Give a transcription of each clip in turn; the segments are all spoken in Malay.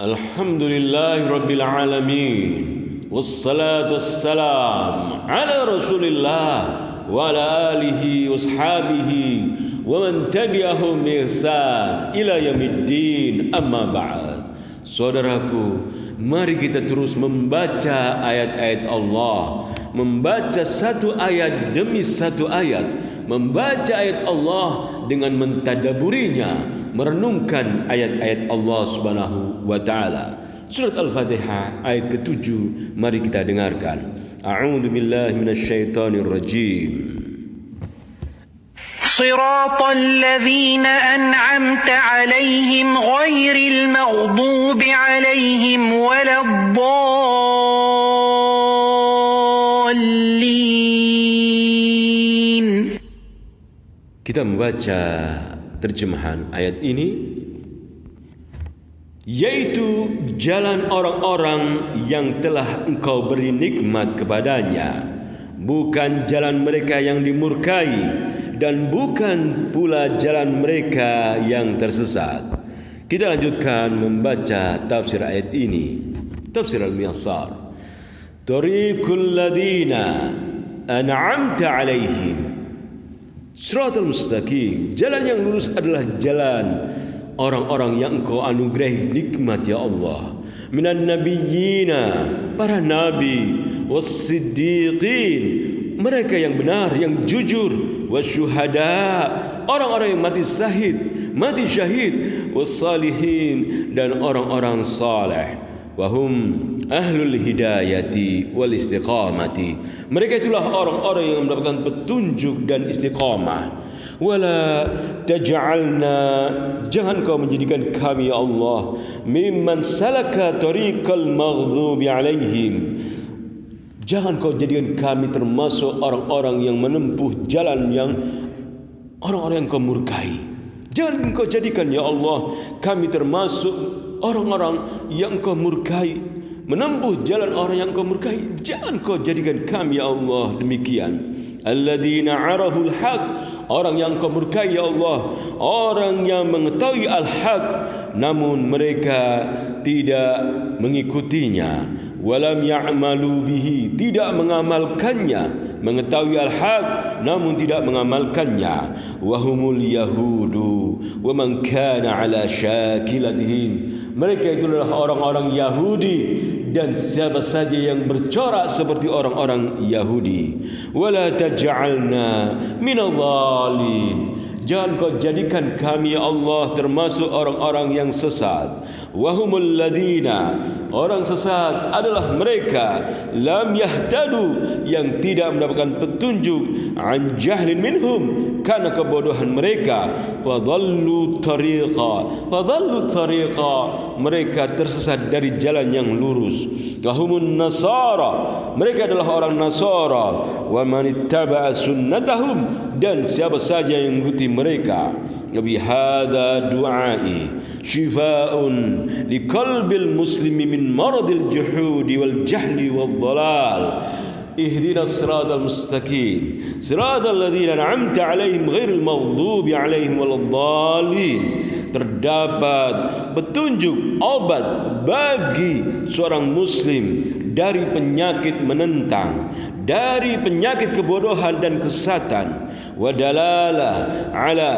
Alhamdulillahi Rabbil Alamin. Wassalatu wassalam ala Rasulillah wa ala alihi washabihi wa man tabi'ahum bi ihsan ila yaumiddin, amma ba'd. Saudaraku, mari kita terus membaca ayat-ayat Allah, membaca satu ayat demi satu ayat, membaca ayat Allah dengan mentadaburinya, merenungkan ayat-ayat Allah Subhanahu wa taala. Surat Al-Fatihah ayat ke-7, mari kita dengarkan. A'udzu billahi minasyaitonir rajim. Shiratal ladzina an'amta 'alaihim ghairil maghdubi 'alaihim waladdallin. Kita membaca terjemahan ayat ini, yaitu jalan orang-orang yang telah Engkau beri nikmat kepadanya, bukan jalan mereka yang dimurkai, dan bukan pula jalan mereka yang tersesat. Kita lanjutkan membaca tafsir ayat ini. Tafsir Al-Miyassar. Tariqul ladina an'amta 'alaihim, Shiratal mustaqim, jalan yang lurus adalah jalan orang-orang yang Engkau anugerahi nikmat, ya Allah. Minan nabiyyina, para nabi, was-siddiqin, mereka yang benar, yang jujur, wasyuhada, orang-orang yang mati syahid, was-salihin, dan orang-orang saleh. Wahum ahlul hidayati wal istiqamati, mereka itulah orang-orang yang mendapatkan petunjuk dan istiqamah. Wala taj'alna, jangan kau menjadikan kami, ya Allah, mimman salaka tariqal maghdubi alaihim, jangan kau jadikan kami termasuk orang-orang yang menempuh jalan yang orang-orang yang kau murkai. Jangan kau jadikan, ya Allah, kami termasuk orang-orang yang kau murkai, menempuh jalan orang yang kau murkai. Jangan kau jadikan kami, ya Allah, demikian. Alladzina araful haq, orang yang kau murkai, ya Allah, orang yang mengetahui al-haq namun mereka tidak mengikutinya. Walam ya'malu bihi, tidak mengamalkannya. Mengetahui al-haq namun tidak mengamalkannya. Wahumul yahudu wa man kana ala syakilatihim, mereka itulah orang-orang Yahudi dan siapa saja yang bercorak seperti orang-orang Yahudi. Wala taj'alna minadh dhalin, jangan kau jadikan kami, ya Allah, termasuk orang-orang yang sesat. Wahumul ladina, orang sesat adalah mereka, lam yahtadu, yang tidak mendapatkan petunjuk, an jahlin minhum, karena kebodohan mereka. Fadallu tariqa, mereka tersesat dari jalan yang lurus. Wahumun nasara, mereka adalah orang Nasara. Wa man ittaba'a sunnatahum, dan siapa saja yang mengikuti mereka. Bihadza du'ai shifaa'un liqalbil muslimi min maradil juhudi wal jahli wal dhalal. Ihdinas siratal mustaqim, siratal ladzina an'amta 'alaihim ghairil maghdubi 'alaihim waladdallin. Terdapat petunjuk, obat bagi seorang muslim dari penyakit menentang, dari penyakit kebodohan dan kesesatan. Wadalalah ala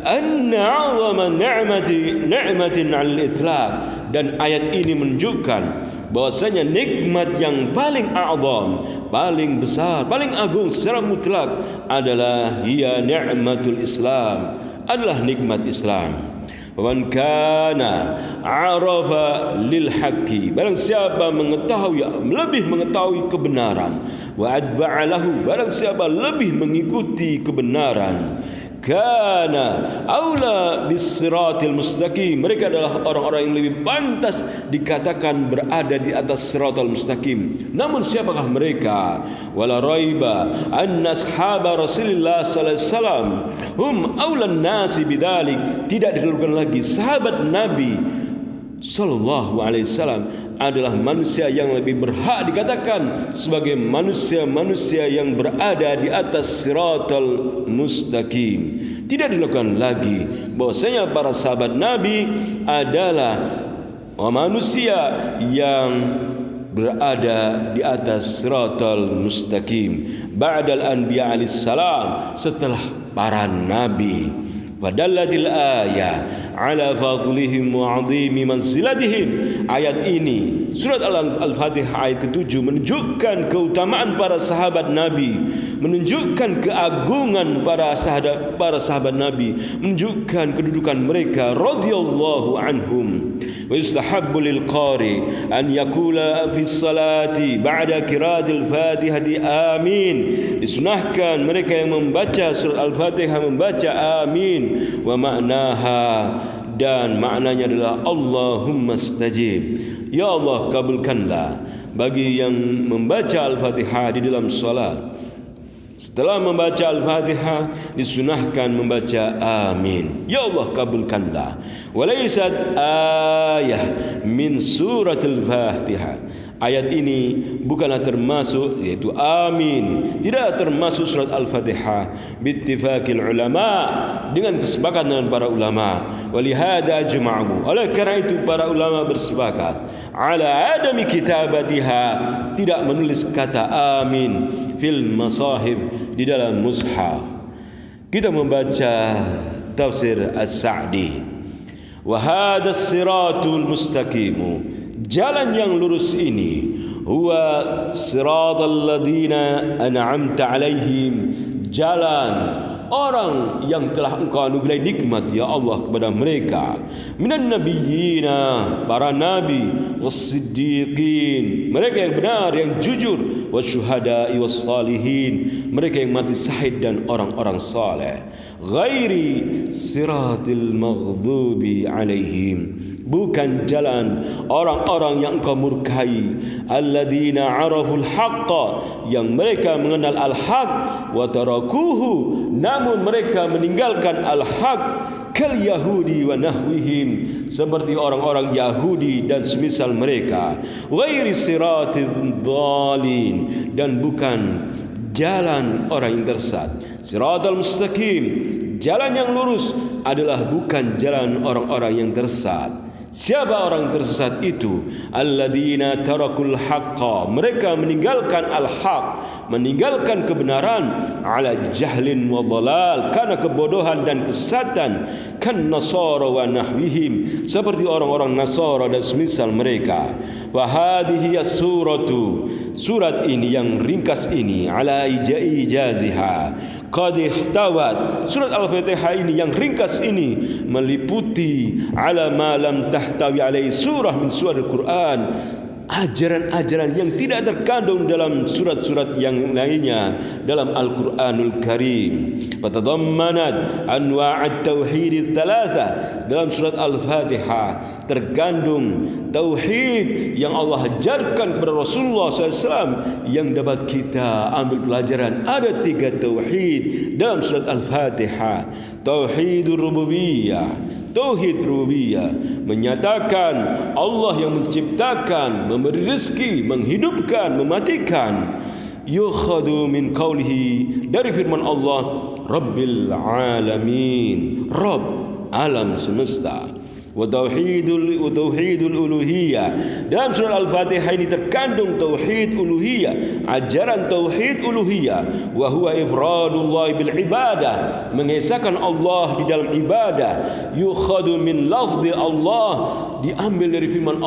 anna 'azama ni'matin 'alal itlaq, dan ayat ini menunjukkan bahwasanya nikmat yang paling a'zam, paling besar, paling agung secara mutlak adalah hiya ni'matul Islam, adalah nikmat Islam. Man kana arafa lil haqqi, barang siapa mengetahui, lebih mengetahui kebenaran, wa atba'a lahu, barang siapa lebih mengikuti kebenaran, kana aula bis-siratil mustaqim, mereka adalah orang-orang yang lebih pantas dikatakan berada di atas siratal mustaqim. Namun siapakah mereka? Wala raiba anna ashaba Rasulillah sallallahu alaihi wasallam hum aulan nasi bidzalik, tidak diragukan lagi sahabat Nabi sallallahu alaihi wasallam adalah manusia yang lebih berhak dikatakan sebagai manusia-manusia yang berada di atas siratal mustaqim. Tidak dilakukan lagi bahwasanya para sahabat Nabi adalah manusia yang berada di atas siratal mustaqim ba'dal anbiya alaihissalam, setelah para nabi. Fadallatil ayah ala fadlihim wa 'azimi manzilatihim. Ayat ini surat Al-Fatihah ayat ke-7 menunjukkan keutamaan para sahabat Nabi, menunjukkan keagungan para sahabat Nabi, menunjukkan kedudukan mereka radhiyallahu anhum. Wa yustahabbu lil qari an yaqula fi salati ba'da qiraatil Fatihati amin. Disunahkan mereka yang membaca surat Al-Fatihah membaca amin. Wa ma'naha, dan maknanya adalah Allahumma stajib, ya Allah kabulkanlah bagi yang membaca Al-Fatihah di dalam salat. Setelah membaca Al-Fatihah disunahkan membaca amin, ya Allah kabulkanlah. Walaysat ayah min surat Al-Fatihah. Ayat ini bukanlah termasuk, yaitu amin tidak termasuk surat Al-Fatihah bittifaqil ulama, dengan kesepakatan para ulama. Walihada ajma'u, oleh kerana itu para ulama bersepakat ala adami kitabatiha, tidak menulis kata amin fil masahib, di dalam mushaf. Kita membaca tafsir As-Sa'di. Wa hadha as-siratul mustaqimu, jalan yang lurus ini, huwa siratal ladzina an'amta alaihim, jalan orang yang telah Engkau anugerai nikmat ya Allah kepada mereka, minan nabiyyina, para nabi, was-siddiqin, mereka yang benar yang jujur, wasyuhada'i was-salihin, mereka yang mati syahid dan orang-orang saleh, ghairi siratil maghdubi alaihim, bukan jalan orang-orang yang Engkau murkai, alladzina araful haqqa, yang mereka mengenal al-haq, wa tarakuhu, namun mereka meninggalkan al-haq, kal yahudi wa nahwihim, seperti orang-orang Yahudi dan semisal mereka, ghairi siratil dhalin, dan bukan jalan orang yang tersesat. Siratal mustaqim, jalan yang lurus adalah bukan jalan orang-orang yang tersesat. Siapa orang tersesat itu? Alladzina tarakul haqqa, mereka meninggalkan al-haq, meninggalkan kebenaran, ala jahlin wa dhalal, karena kebodohan dan kesesatan, kan nasara wa nahwihim, seperti orang-orang Nasara dan semisal mereka. Wa hadhihi as-suratu, surat ini yang ringkas ini, ala ijaziha qad ihtawat, surat Al-Fatihah ini yang ringkas ini meliputi ala ma lam tahtawi alaihi surah min surah Al-Quran, ajaran-ajaran yang tidak terkandung dalam surat-surat yang lainnya dalam Al-Quranul Karim. Fatadammanat anwa'at tauhid thalatha, dalam surat Al-Fatihah terkandung tauhid yang Allah ajarkan kepada Rasulullah SAW, yang dapat kita ambil pelajaran. Ada 3 tauhid dalam surat Al-Fatihah. Tauhidur rububiyah, tauhid rububiyah, menyatakan Allah yang menciptakan, memberi rezeki, menghidupkan, mematikan. Yukhadu min qawlihi, dari firman Allah, Rabbil alamin, Rabb alam semesta. Wa tauhidul uluhiyah, dalam surah Al-Fatihah ini terkandung tauhid uluhiyah, ajaran tauhid uluhiyah. Wa huwa ifradullah bil ibadah, mengesahkan Allah di dalam ibadah. Yukhadu min lafzi Allah, diambil dari firman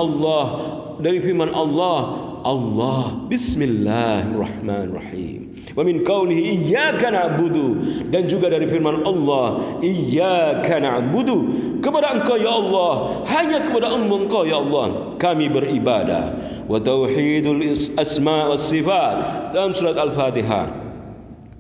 Allah, Allah bismillahirrahmanirrahim. Wa min qawlihi iyyaka na'budu, dan juga dari firman Allah iyyaka na'budu, kepada Engkau ya Allah, hanya kepada Engkau ya Allah kami beribadah. Wa tauhidul asma was sifat, dalam surat Al-Fatihah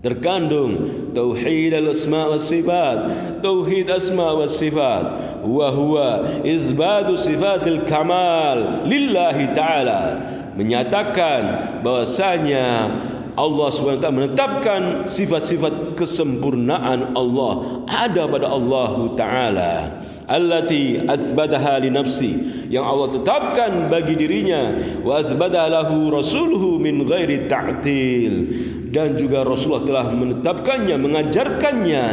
terkandung tauhid al-asma was sifat, tauhid asma was sifat. Wa huwa izbatu sifatil kamal lillahi ta'ala, menyatakan bahwasanya Allah SWT menetapkan sifat-sifat kesempurnaan Allah ada pada Allah Ta'ala, allati athbataha li nafsi, yang Allah tetapkan bagi dirinya, wa athbataha lahu rasuluhu min ghairi ta'til, dan juga Rasulullah telah menetapkannya, mengajarkannya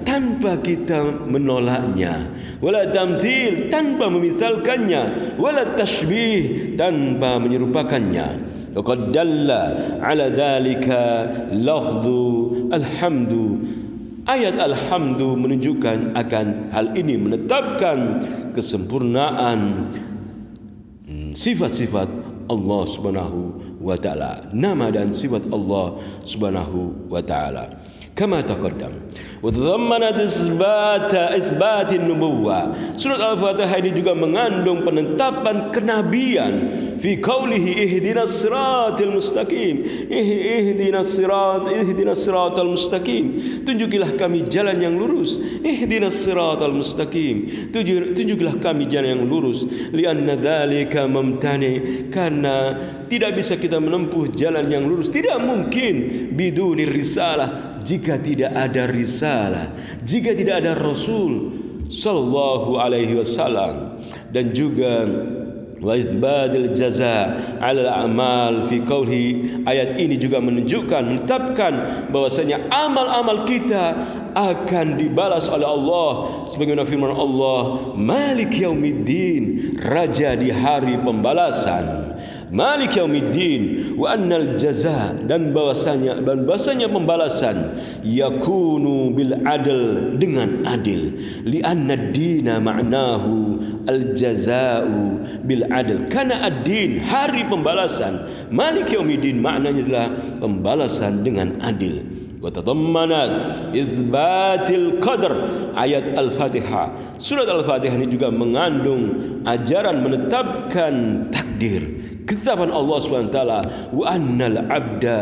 tanpa kita menolaknya, wala tamthil, tanpa memithalkannya, wala tashbih, tanpa menyerupakannya. Laqad dalla ala dhalika lafdhu alhamdu. Ayat alhamdu menunjukkan akan hal ini, menetapkan kesempurnaan sifat-sifat Allah Subhanahu wa taala, nama dan sifat Allah Subhanahu wa taala. Kama taqaddam wa tadammanat isbat an-nubuwah. Surat Al-Fatihah ini juga mengandung penetapan kenabian fi qaulihi ihdinas siratal mustaqim, ihdinas siratal mustaqim, tunjukilah kami jalan yang lurus, ihdinas siratal mustaqim, tunjukilah kami jalan yang lurus, lianna dzalika mamtani, karena tidak bisa kita menempuh jalan yang lurus, tidak mungkin biduni risalah, jika tidak ada risalah, jika tidak ada Rasul sallallahu alaihi wasallam. Dan juga wa izbadil jaza 'ala al-a'mal fi qawli, ayat ini juga menunjukkan, menetapkan bahwasanya amal-amal kita akan dibalas oleh Allah, sebagaimana firman Allah, Malik yaumiddin, raja di hari pembalasan. Malik yaumiddin, wa annal jaza, dan bahwasanya pembalasan yakunu bil adl, dengan adil, li anna ad-dina ma'nahu al jazaa'u bil adl, karena ad-din, hari pembalasan, Malik yaumiddin maknanya adalah pembalasan dengan adil. Wa tadammanat itsbatil qadar, ayat Al-Fatihah, surat Al-Fatihah ini juga mengandung ajaran menetapkan takdir, ketetapan Allah SWT, wa annal abda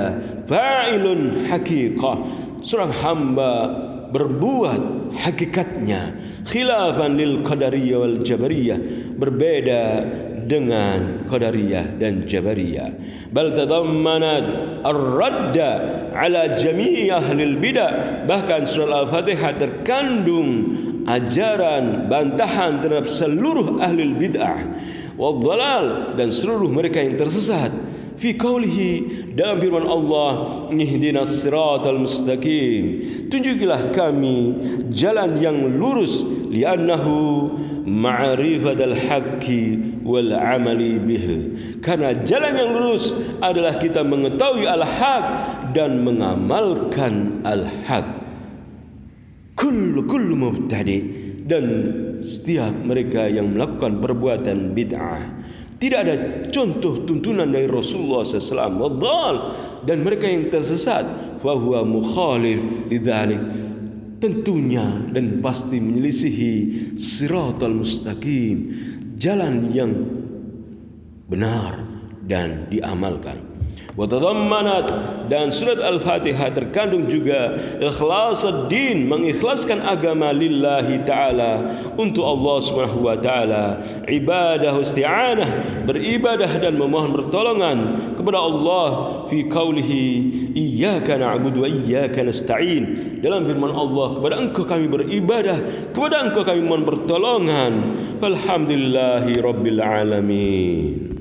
fa'ilun haqiqah, seorang hamba berbuat hakikatnya, khilafan lil qadariyah wal jabariyah, berbeda dengan qadariyah dan jabariyah. Bal tadammanat ar-radda ala jami' ahlil bidah, bahkan surah Al-Fatihah terkandung ajaran bantahan terhadap seluruh ahlul bid'ah wal dhalal, dan seluruh mereka yang tersesat. Fi qaulihi, dalam firman Allah, ihdinas siratal mustaqim, tunjukilah kami jalan yang lurus, li'annahu ma'rifatul haqqi wal amali bih, karena jalan yang lurus adalah kita mengetahui al-haq dan mengamalkan al-haq. Kullu mubtadi, dan setiap mereka yang melakukan perbuatan bid'ah, tidak ada contoh tuntunan dari Rasulullah SAW, dan mereka yang tersesat, fahuwa mukhalif lidzalik, tentunya dan pasti menyelisihi siratal mustaqim, jalan yang benar dan diamalkan. Wa tadammanat, dan surat Al-Fatihah terkandung juga ikhlasuddin, mengikhlaskan agama lillahi ta'ala, untuk Allah Subhanahu wa ta'ala, ibadah isti'anah, beribadah dan memohon pertolongan kepada Allah, fi qaulihi iyyaka na'budu wa iyyaka nasta'in, dalam firman Allah, kepada Engkau kami beribadah, kepada Engkau kami mohon pertolongan. Alhamdulillahi rabbil alamin.